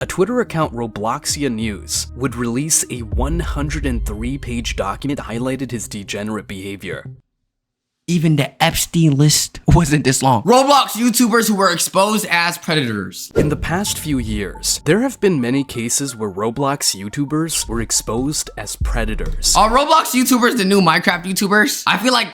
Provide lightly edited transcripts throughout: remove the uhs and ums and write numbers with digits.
a Twitter account Robloxia News would release a 103-page document highlighted his degenerate behavior. Even the Epstein list wasn't this long. Roblox YouTubers who were exposed as predators. In the past few years, there have been many cases where Roblox YouTubers were exposed as predators. Are Roblox YouTubers the new Minecraft YouTubers? I feel like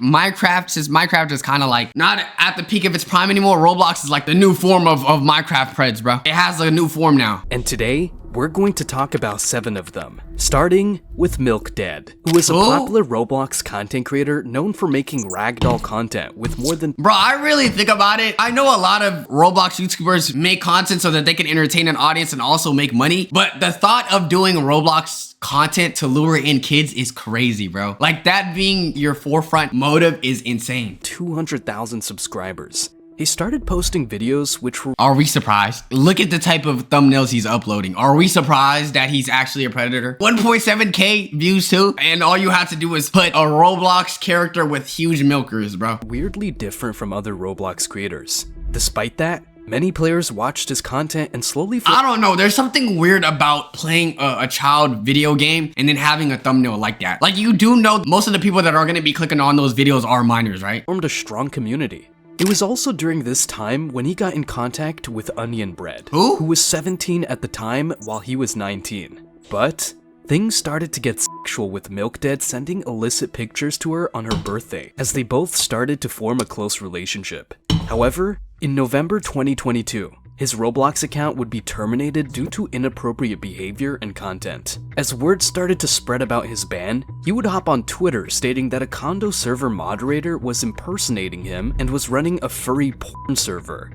since Minecraft is kind of like not at the peak of its prime anymore, Roblox is like the new form of Minecraft preds, bro. It has a new form now. And today, we're going to talk about 7 of them, starting with MilkDead, who is a popular Roblox content creator known for making ragdoll content with more than— Bro, I really think about it. I know a lot of Roblox YouTubers make content so that they can entertain an audience and also make money, but the thought of doing Roblox content to lure in kids is crazy, bro. Like, that being your forefront motive is insane. 200,000 subscribers. He started posting videos which were— Are we surprised? Look at the type of thumbnails he's uploading. Are we surprised that he's actually a predator? 1.7K views too, and all you have to do is put a Roblox character with huge milkers, bro. weirdly different from other Roblox creators. Despite that, many players watched his content and slowly— I don't know, there's something weird about playing a child video game and then having a thumbnail like that. Like, you do know most of the people that are gonna be clicking on those videos are minors, right? formed a strong community. It was also during this time when he got in contact with Onion Bread, who was 17 at the time while he was 19. But things started to get sexual, with MilkDead sending illicit pictures to her on her birthday, as they both started to form a close relationship. However, in November 2022, his Roblox account would be terminated due to inappropriate behavior and content. As word started to spread about his ban, he would hop on Twitter stating that a condo server moderator was impersonating him and was running a furry porn server.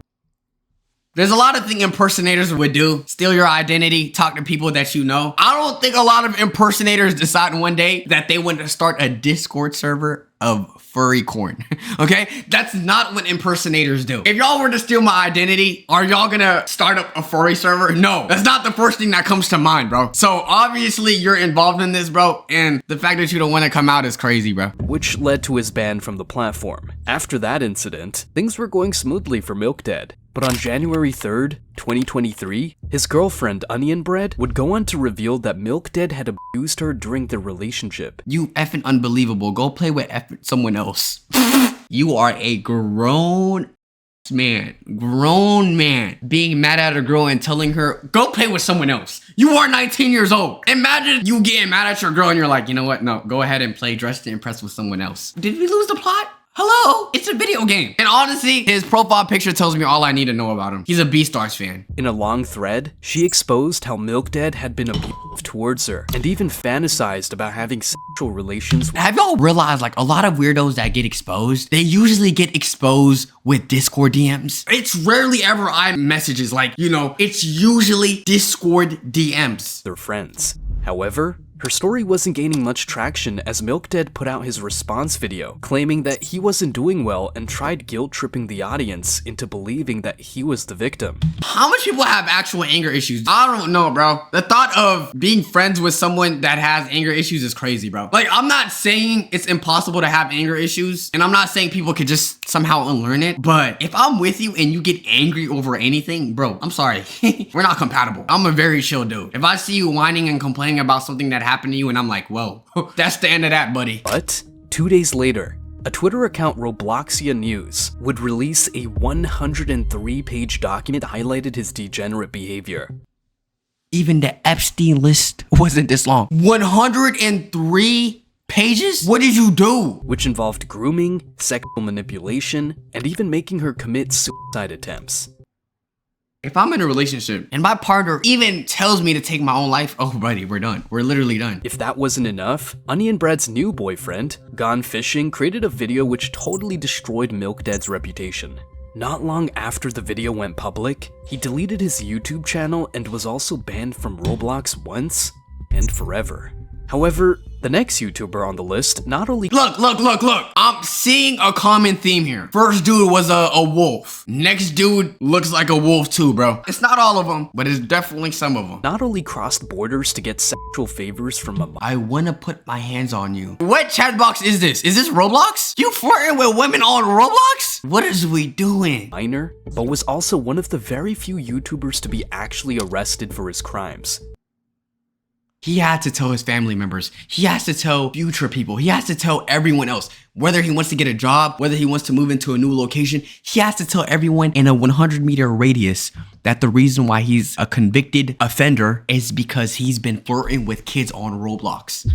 There's a lot of things impersonators would do. Steal your identity, talk to people that you know. I don't think a lot of impersonators decide one day that they want to start a Discord server of furry corn, okay? That's not what impersonators do. If y'all were to steal my identity, are y'all gonna start up a furry server? No, that's not the first thing that comes to mind, bro. So obviously you're involved in this, bro, and the fact that you don't want to come out is crazy, bro. Which led to his ban from the platform. After that incident, things were going smoothly for MilkDead. But on January 3rd, 2023, his girlfriend Onion Bread would go on to reveal that MilkDead had abused her during their relationship. You effing unbelievable. Go play with someone else. You are a grown man being mad at a girl and telling her, go play with someone else. You are 19 years old. Imagine you getting mad at your girl and you're like, you know what? No, go ahead and play Dress to Impress with someone else. Did we lose the plot? Hello? It's a video game. And honestly, his profile picture tells me all I need to know about him. He's a Beastars fan. In a long thread, she exposed how MilkDead had been abusive towards her and even fantasized about having sexual relations. Have y'all realized, like, a lot of weirdos that get exposed, they usually get exposed with Discord DMs? It's rarely ever iMessages, like, you know, it's usually Discord DMs. Their friends. However, her story wasn't gaining much traction as MilkDead put out his response video, claiming that he wasn't doing well and tried guilt-tripping the audience into believing that he was the victim. How much people have actual anger issues? I don't know, bro. The thought of being friends with someone that has anger issues is crazy, bro. Like, I'm not saying it's impossible to have anger issues, and I'm not saying people could just somehow unlearn it, but if I'm with you and you get angry over anything, bro, I'm sorry. We're not compatible. I'm a very chill dude. If I see you whining and complaining about something that happened to you and I'm like, whoa, that's the end of that, buddy. But 2 days later, a Twitter account Robloxia News would release a 103-page document highlighted his degenerate behavior. Even the Epstein list wasn't this long. 103 pages? What did you do? Which involved grooming, sexual manipulation, and even making her commit suicide attempts. If I'm in a relationship and my partner even tells me to take my own life, oh buddy, we're done. We're literally done. If that wasn't enough, Onion Bread's new boyfriend, Gone Fishing, created a video which totally destroyed MilkDead's reputation. Not long after the video went public, he deleted his YouTube channel and was also banned from Roblox once and forever. However, the next YouTuber on the list not only— Look. I'm seeing a common theme here. First dude was a wolf. Next dude looks like a wolf too, bro. It's not all of them, but it's definitely some of them. not only crossed borders to get sexual favors from a I wanna put my hands on you. What chat box is this? Is this Roblox? You flirting with women on Roblox? What is we doing? minor, but was also one of the very few YouTubers to be actually arrested for his crimes. He had to tell his family members. He has to tell future people. He has to tell everyone else. Whether he wants to get a job, whether he wants to move into a new location, he has to tell everyone in a 100-meter radius that the reason why he's a convicted offender is because he's been flirting with kids on Roblox.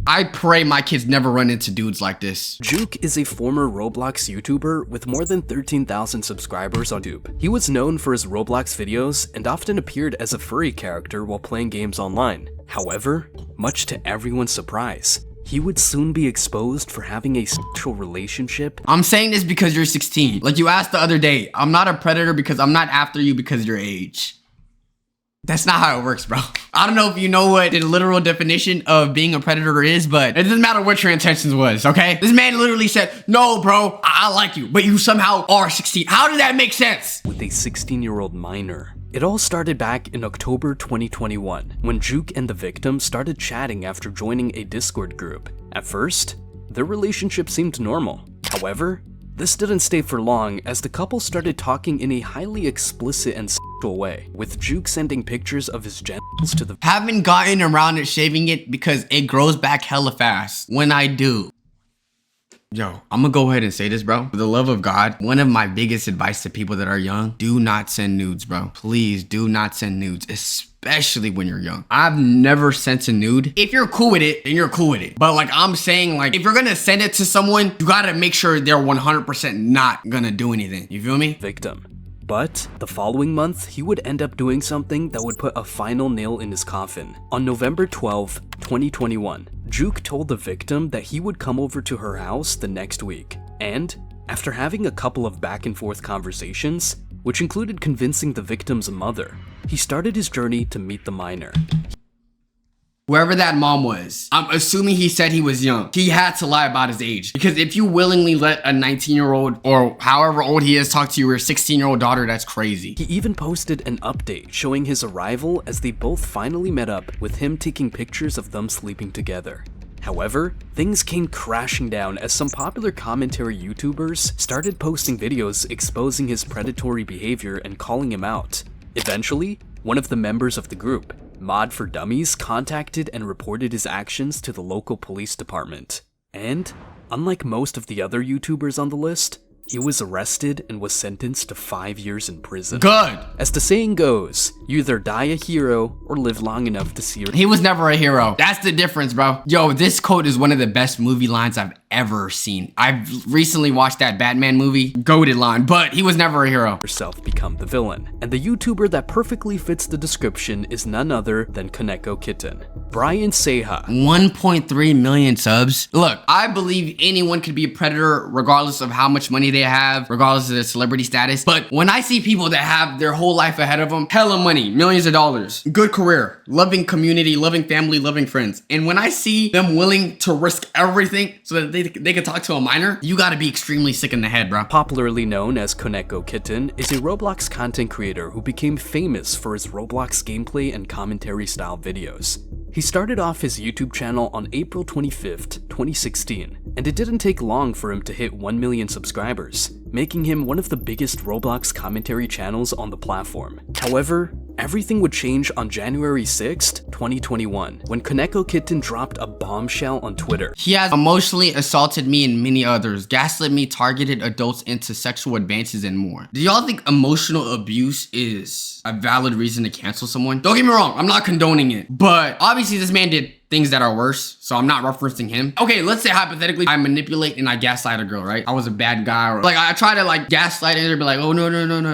I pray my kids never run into dudes like this. Juke is a former Roblox YouTuber with more than 13,000 subscribers on YouTube. He was known for his Roblox videos and often appeared as a furry character while playing games online. However, much to everyone's surprise, he would soon be exposed for having a sexual relationship. I'm saying this because you're 16. Like you asked the other day, I'm not a predator because I'm not after you because of your age. That's not how it works, bro. I don't know if you know what the literal definition of being a predator is, but it doesn't matter what your intentions was, okay? This man literally said, no, bro, I like you, but you somehow are 16. How did that make sense? With a 16-year-old minor. It all started back in October 2021, when Juke and the victim started chatting after joining a Discord group. At first, their relationship seemed normal. However, this didn't stay for long as the couple started talking in a highly explicit and sexual way, with Juke sending pictures of his genitals to the— Haven't gotten around to shaving it because it grows back hella fast when I do. Yo, I'm gonna go ahead and say this, bro. For the love of God, one of my biggest advice to people that are young, do not send nudes, bro. Please do not send nudes, especially when you're young. I've never sent a nude. If you're cool with it, then you're cool with it. But like I'm saying, like if you're gonna send it to someone, you gotta make sure they're 100% not gonna do anything. You feel me? victim. But the following month, he would end up doing something that would put a final nail in his coffin. On November 12, 2021, Juke told the victim that he would come over to her house the next week. And after having a couple of back and forth conversations, which included convincing the victim's mother, he started his journey to meet the minor. Whoever that mom was, I'm assuming he said he was young. He had to lie about his age. Because if you willingly let a 19-year-old or however old he is talk to your 16-year-old daughter, that's crazy. He even posted an update showing his arrival as they both finally met up, with him taking pictures of them sleeping together. However, things came crashing down as some popular commentary YouTubers started posting videos exposing his predatory behavior and calling him out. Eventually, one of the members of the group, Mod for Dummies, contacted and reported his actions to the local police department. And, unlike most of the other YouTubers on the list, he was arrested and was sentenced to 5 years in prison. Good. As the saying goes, you either die a hero or live long enough to see your— He was never a hero. That's the difference, bro. Yo, this quote is one of the best movie lines I've ever seen. I've recently watched that Batman movie. Goated line, but he was never a hero. yourself become the villain. And the YouTuber that perfectly fits the description is none other than Kaneko Kitten. Brian Seha. 1.3 million subs. Look, I believe anyone could be a predator regardless of how much money they have, regardless of their celebrity status. But when I see people that have their whole life ahead of them, hella money, millions of dollars, good career, loving community, loving family, loving friends, and when I see them willing to risk everything so that they can talk to a minor, you gotta be extremely sick in the head, bro. Popularly known as Kaneko Kitten, is a Roblox content creator who became famous for his Roblox gameplay and commentary style videos. He started off his YouTube channel on April 25th, 2016, and it didn't take long for him to hit 1 million subscribers, making him one of the biggest Roblox commentary channels on the platform. However, everything would change on January 6th, 2021, when Kaneko Kitten dropped a bombshell on Twitter. He has emotionally assaulted me and many others, gaslit me, targeted adults into sexual advances, and more. Do y'all think emotional abuse is a valid reason to cancel someone? Don't get me wrong, I'm not condoning it, but obviously this man did things that are worse, so I'm not referencing him. Okay, let's say hypothetically, I manipulate and I gaslight a girl, right? I was a bad guy, or like I try to like gaslight her and be like, oh no,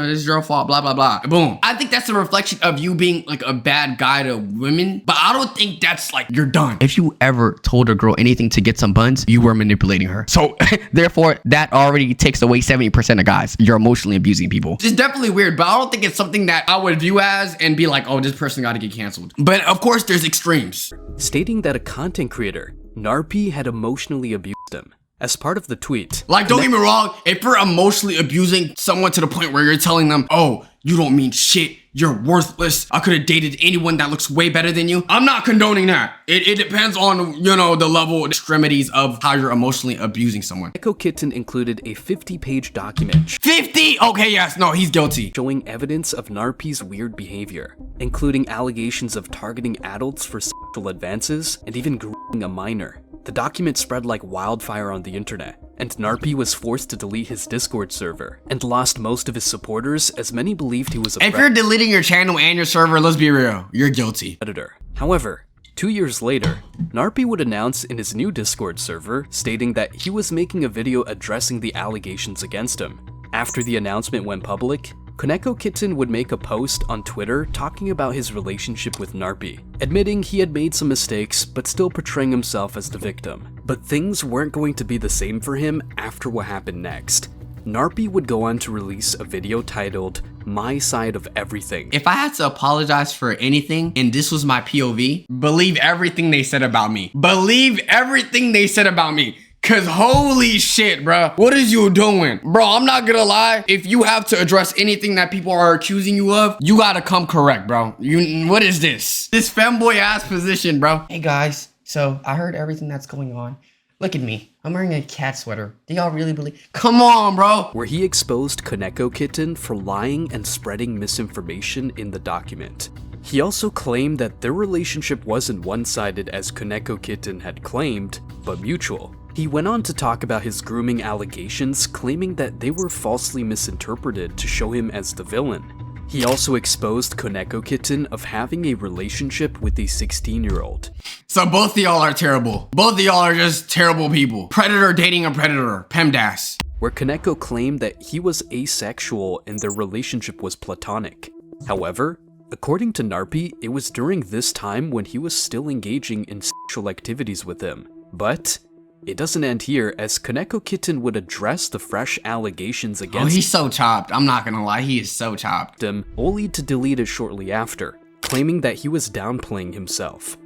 this is your fault, blah, blah, blah. Boom. I think that's a reflection of you being like a bad guy to women, but I don't think that's like, you're done. If you ever told a girl anything to get some buns, you were manipulating her. So therefore, that already takes away 70% of guys. You're emotionally abusing people. It's definitely weird, but I don't think it's something that I would view as and be like, oh, this person got to get canceled. But of course, there's extremes. Stating stating that a content creator, Narpi, had emotionally abused him. As part of the tweet, like, don't get me wrong, if you're emotionally abusing someone to the point where you're telling them, oh, you don't mean shit, you're worthless, I could have dated anyone that looks way better than you, I'm not condoning that. It depends on, you know, the level, extremities of how you're emotionally abusing someone. Koneko Kitten included a 50-page document 50? Okay, yes, no, he's guilty. showing evidence of Narpi's weird behavior, including allegations of targeting adults for sexual advances and even grooming a minor. The document spread like wildfire on the internet, and Narpi was forced to delete his Discord server and lost most of his supporters, as many believed he was a If you're deleting your channel and your server, let's be real, you're guilty. predator. However, 2 years later, Narpi would announce in his new Discord server stating that he was making a video addressing the allegations against him. After the announcement went public, Koneko Kitten would make a post on Twitter talking about his relationship with Narpi, admitting he had made some mistakes but still portraying himself as the victim. But things weren't going to be the same for him after what happened next. Narpi would go on to release a video titled My Side of Everything. If I had to apologize for anything and this was my POV, believe everything they said about me. Believe everything they said about me. Cause holy shit, bro. What is you doing? Bro, I'm not gonna lie. If you have to address anything that people are accusing you of, you gotta come correct, bro. What is this? This femboy ass position, bro. Hey guys, so I heard everything that's going on. Look at me. I'm wearing a cat sweater. Do y'all really believe? Come on, bro. Where he exposed Koneko Kitten for lying and spreading misinformation in the document. He also claimed that their relationship wasn't one-sided as Koneko Kitten had claimed, but mutual. He went on to talk about his grooming allegations, claiming that they were falsely misinterpreted to show him as the villain. He also exposed Koneko Kitten of having a relationship with a 16-year-old. So both of y'all are terrible. Both of y'all are just terrible people. Predator dating a predator. PEMDAS. Where Koneko claimed that he was asexual and their relationship was platonic. However, according to Narpi, it was during this time when he was still engaging in sexual activities with him. But it doesn't end here, as Koneko Kitten would address the fresh allegations Oh, against he's so chopped. I'm not gonna lie, he is so chopped. him, only to delete it shortly after, claiming that he was downplaying himself.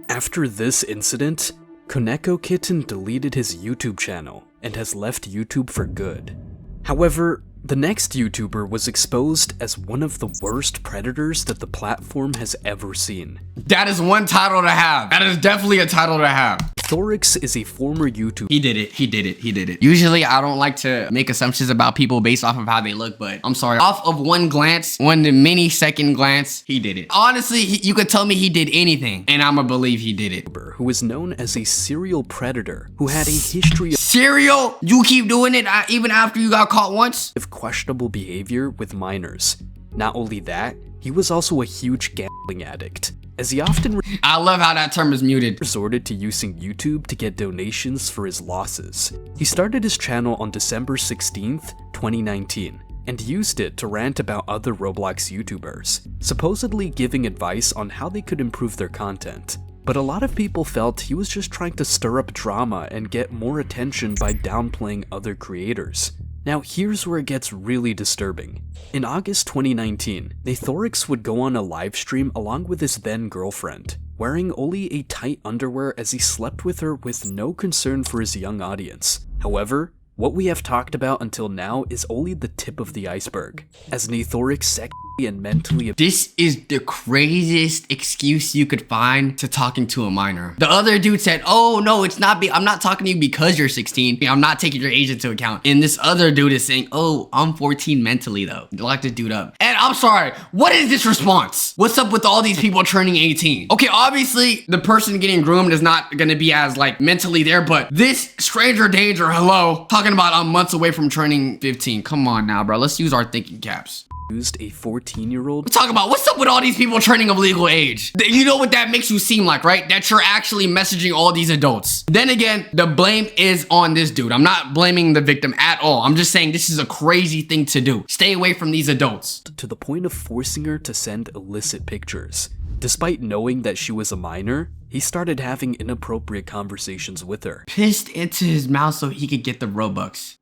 After this incident, Koneko Kitten deleted his YouTube channel and has left YouTube for good. However, the next YouTuber was exposed as one of the worst predators that the platform has ever seen. That is one title to have. That is definitely a title to have. Thorix is a former YouTuber He did it. Usually I don't like to make assumptions about people based off of how they look, but I'm sorry. Off of one glance, one mini second glance, he did it. Honestly, you could tell me he did anything and I'ma believe he did it. who is known as a serial predator who had a history Serial? You keep doing it even after you got caught once? of questionable behavior with minors. Not only that, he was also a huge gambling addict, as he often I love how that term is muted. resorted to using YouTube to get donations for his losses. He started his channel on December 16th, 2019, and used it to rant about other Roblox YouTubers, supposedly giving advice on how they could improve their content. But a lot of people felt he was just trying to stir up drama and get more attention by downplaying other creators. Now here's where it gets really disturbing. In August 2019, Thorix would go on a live stream along with his then girlfriend, wearing only a tight underwear as he slept with her with no concern for his young audience. However, what we have talked about until now is only the tip of the iceberg, as Thorix sexually and mentally This is the craziest excuse you could find to talking to a minor. The other dude said, oh no, it's not I'm not talking to you because you're 16. I'm not taking your age into account. And this other dude is saying, oh, I'm 14 mentally though. Lock this dude up. And I'm sorry, what is this response? What's up with all these people turning 18? Okay, obviously the person getting groomed is not gonna be as like mentally there, but this stranger danger, hello, talking about I'm months away from turning 15. Come on now, bro. Let's use our thinking caps. abused a 14-year-old. Talk about what's up with all these people turning of legal age. You know what that makes you seem like, right? That you're actually messaging all these adults. Then again, the blame is on this dude. I'm not blaming the victim at all. I'm just saying this is a crazy thing to do. Stay away from these adults. To the point of forcing her to send illicit pictures. Despite knowing that she was a minor, he started having inappropriate conversations with her. Pissed into his mouth so he could get the Robux.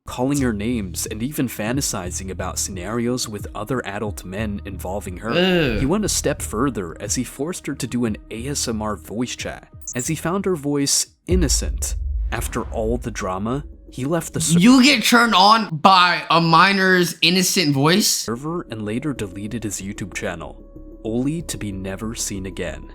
calling her names and even fantasizing about scenarios with other adult men involving her. Ugh. He went a step further as he forced her to do an ASMR voice chat, as he found her voice innocent. After all the drama, he left the You get turned on by a minor's innocent voice? server and later deleted his YouTube channel, only to be never seen again.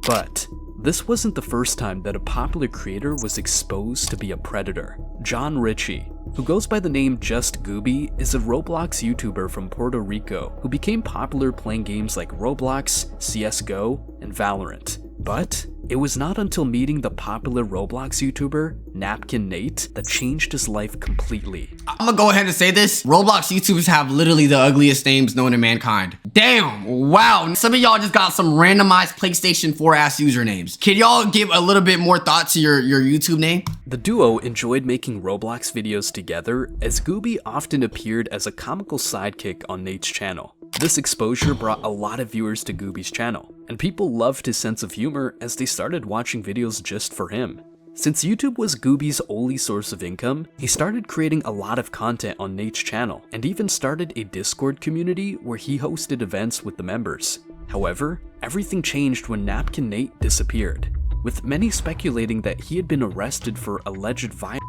But this wasn't the first time that a popular creator was exposed to be a predator. John Ritchie, who goes by the name Just Gooby, is a Roblox YouTuber from Puerto Rico who became popular playing games like Roblox, CSGO, and Valorant. But it was not until meeting the popular Roblox YouTuber, Napkin Nate, that changed his life completely. I'm gonna go ahead and say this. Roblox YouTubers have literally the ugliest names known to mankind. Damn, wow. Some of y'all just got some randomized PlayStation 4 ass usernames. Can y'all give a little bit more thought to your YouTube name? The duo enjoyed making Roblox videos together, as Gooby often appeared as a comical sidekick on Nate's channel. This exposure brought a lot of viewers to Gooby's channel, and people loved his sense of humor as they started watching videos just for him. Since YouTube was Gooby's only source of income, he started creating a lot of content on Nate's channel, and even started a Discord community where he hosted events with the members. However, everything changed when Napkin Nate disappeared, with many speculating that he had been arrested for alleged violence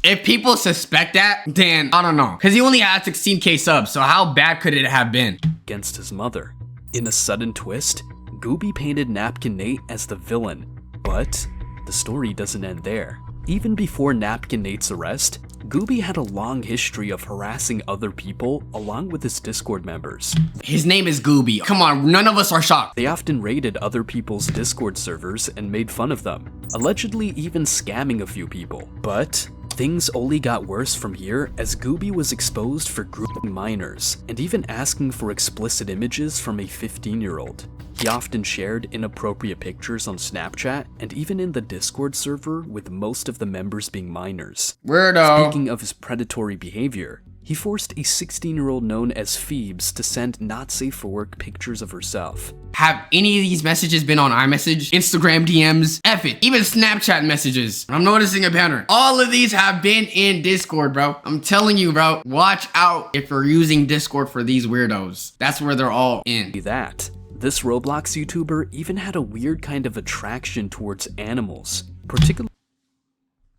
If people suspect that, then I don't know. Cause he only had 16K subs, so how bad could it have been? against his mother. In a sudden twist, Gooby painted Napkin Nate as the villain, but the story doesn't end there. Even before Napkin Nate's arrest, Gooby had a long history of harassing other people along with his Discord members. His name is Gooby. Come on, none of us are shocked. They often raided other people's Discord servers and made fun of them, allegedly even scamming a few people. But things only got worse from here, as Gooby was exposed for grooming minors and even asking for explicit images from a 15-year-old. He often shared inappropriate pictures on Snapchat and even in the Discord server, with most of the members being minors. Weirdo. Speaking of his predatory behavior, he forced a 16-year-old known as Phoebes to send not safe for work pictures of herself. Have any of these messages been on iMessage, Instagram DMs, F it, even Snapchat messages? I'm noticing a pattern. All of these have been in Discord, bro. I'm telling you, bro, watch out if you're using Discord for these weirdos. That's where they're all in. That, this Roblox YouTuber even had a weird kind of attraction towards animals, particularly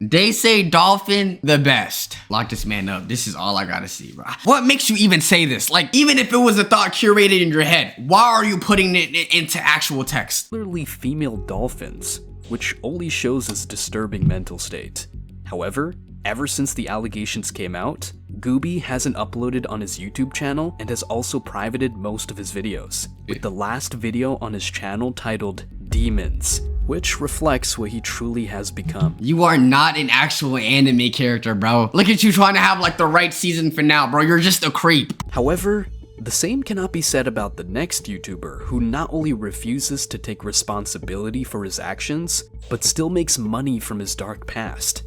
They say dolphin the best. Lock this man up. This is all I gotta see, bro. What makes you even say this? Like, even if it was a thought curated in your head, why are you putting it into actual text? female dolphins, which only shows his disturbing mental state. However, ever since the allegations came out, Gooby hasn't uploaded on his YouTube channel and has also privated most of his videos, with the last video on his channel titled Demons, which reflects what he truly has become. You are not an actual anime character, bro. Look at you trying to have like the right season finale, bro. You're just a creep. However, the same cannot be said about the next YouTuber, who not only refuses to take responsibility for his actions, but still makes money from his dark past.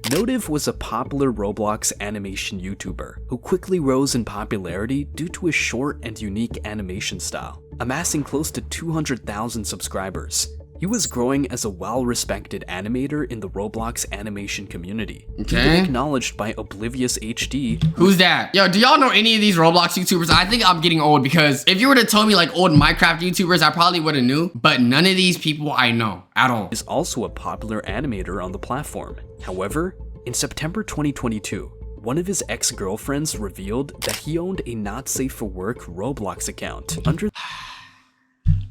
Notive was a popular Roblox animation YouTuber who quickly rose in popularity due to his short and unique animation style, amassing close to 200,000 subscribers. He was growing as a well-respected animator in the Roblox animation community. Okay. Even acknowledged by Oblivious HD. Who's that? Yo, do y'all know any of these Roblox YouTubers? I think I'm getting old, because if you were to tell me like old Minecraft YouTubers, I probably would have knew, but none of these people I know at all. Is also a popular animator on the platform. However, in September 2022, one of his ex-girlfriends revealed that he owned a not-safe-for-work Roblox account under.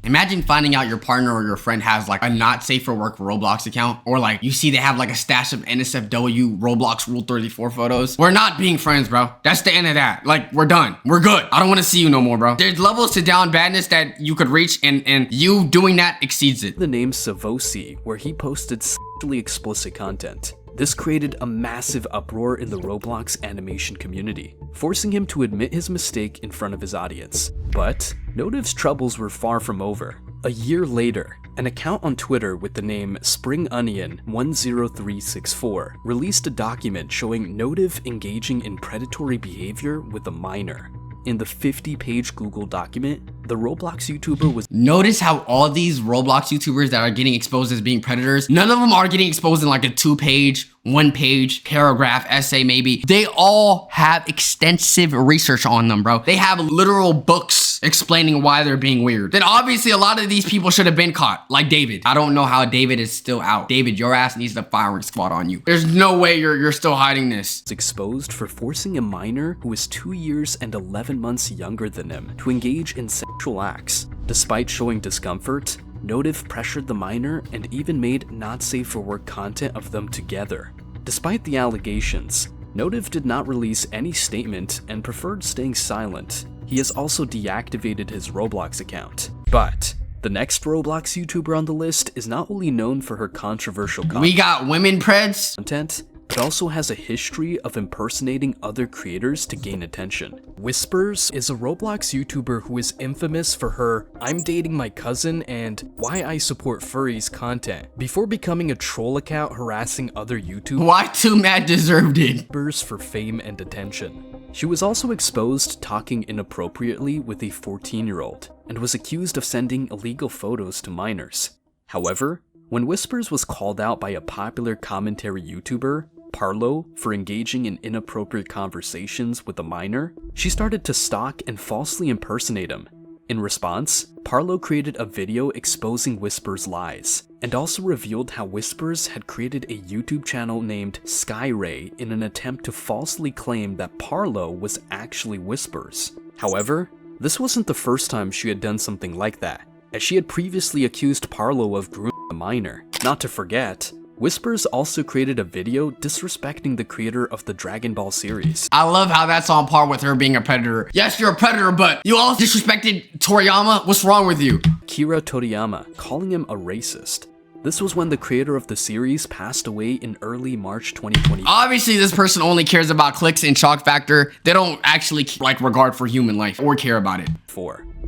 Imagine finding out your partner or your friend has like a not safe for work Roblox account, or like you see they have like a stash of NSFW Roblox Rule 34 photos. We're not being friends, bro. That's the end of that. Like, we're done. We're good. I don't want to see you no more, bro. There's levels to down badness that you could reach, and you doing that exceeds it. The name Savosi, where he posted sexually explicit content. This created a massive uproar in the Roblox animation community, forcing him to admit his mistake in front of his audience. But Notive's troubles were far from over. A year later, an account on Twitter with the name SpringOnion10364 released a document showing Notive engaging in predatory behavior with a minor. In the 50-page Google document, the Roblox YouTuber was Notice how all these Roblox YouTubers that are getting exposed as being predators, none of them are getting exposed in like a 2-page, 1-page paragraph essay maybe. They all have extensive research on them, bro. They have literal books explaining why they're being weird. Then obviously a lot of these people should have been caught, like David. I don't know how David is still out. David, your ass needs the firing squad on you. There's no way you're still hiding this. exposed for forcing a minor who was 2 years and 11 months younger than him to engage in sexual acts. Despite showing discomfort, Notive pressured the minor and even made not safe for work content of them together. Despite the allegations, Notive did not release any statement and preferred staying silent. He has also deactivated his Roblox account. But the next Roblox YouTuber on the list is not only known for her controversial We got women preds. content, but also has a history of impersonating other creators to gain attention. Whispers is a Roblox YouTuber who is infamous for her "I'm dating my cousin" and "why I support furries" content, before becoming a troll account harassing other YouTubers Why Too Mad deserved it. for fame and attention. She was also exposed talking inappropriately with a 14-year-old and was accused of sending illegal photos to minors. However, when Whispers was called out by a popular commentary YouTuber, Parlo, for engaging in inappropriate conversations with a minor, she started to stalk and falsely impersonate him. In response, Parlo created a video exposing Whispers' lies, and also revealed how Whispers had created a YouTube channel named Skyray in an attempt to falsely claim that Parlo was actually Whispers. However, this wasn't the first time she had done something like that, as she had previously accused Parlo of grooming a minor. Not to forget, Whispers also created a video disrespecting the creator of the Dragon Ball series. I love how that's on par with her being a predator. Yes, you're a predator, but you also disrespected Toriyama? What's wrong with you? Kira Toriyama, calling him a racist. This was when the creator of the series passed away in early March 2020. Obviously, this person only cares about clicks and shock factor. They don't actually like regard for human life or care about it.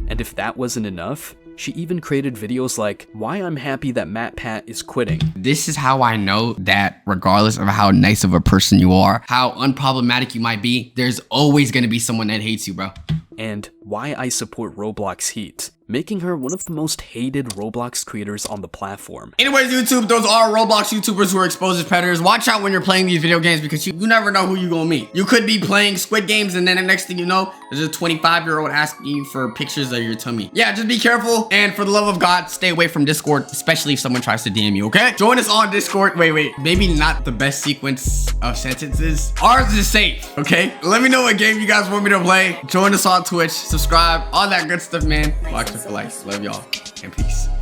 And if that wasn't enough, she even created videos like "why I'm happy that MatPat is quitting" This is how I know that regardless of how nice of a person you are, how unproblematic you might be, there's always gonna be someone that hates you, bro. and "why I support Roblox Heat," making her one of the most hated Roblox creators on the platform. Anyways, YouTube, those are Roblox YouTubers who are exposed as predators. Watch out when you're playing these video games because you never know who you're gonna meet. You could be playing Squid Games and then the next thing you know, there's a 25-year-old asking you for pictures of your tummy. Yeah, just be careful. And for the love of God, stay away from Discord, especially if someone tries to DM you, okay? Join us on Discord. Wait, maybe not the best sequence of sentences. Ours is safe, okay? Let me know what game you guys want me to play. Join us on Twitch, subscribe, all that good stuff, man. Watch it for life. Love y'all, and peace.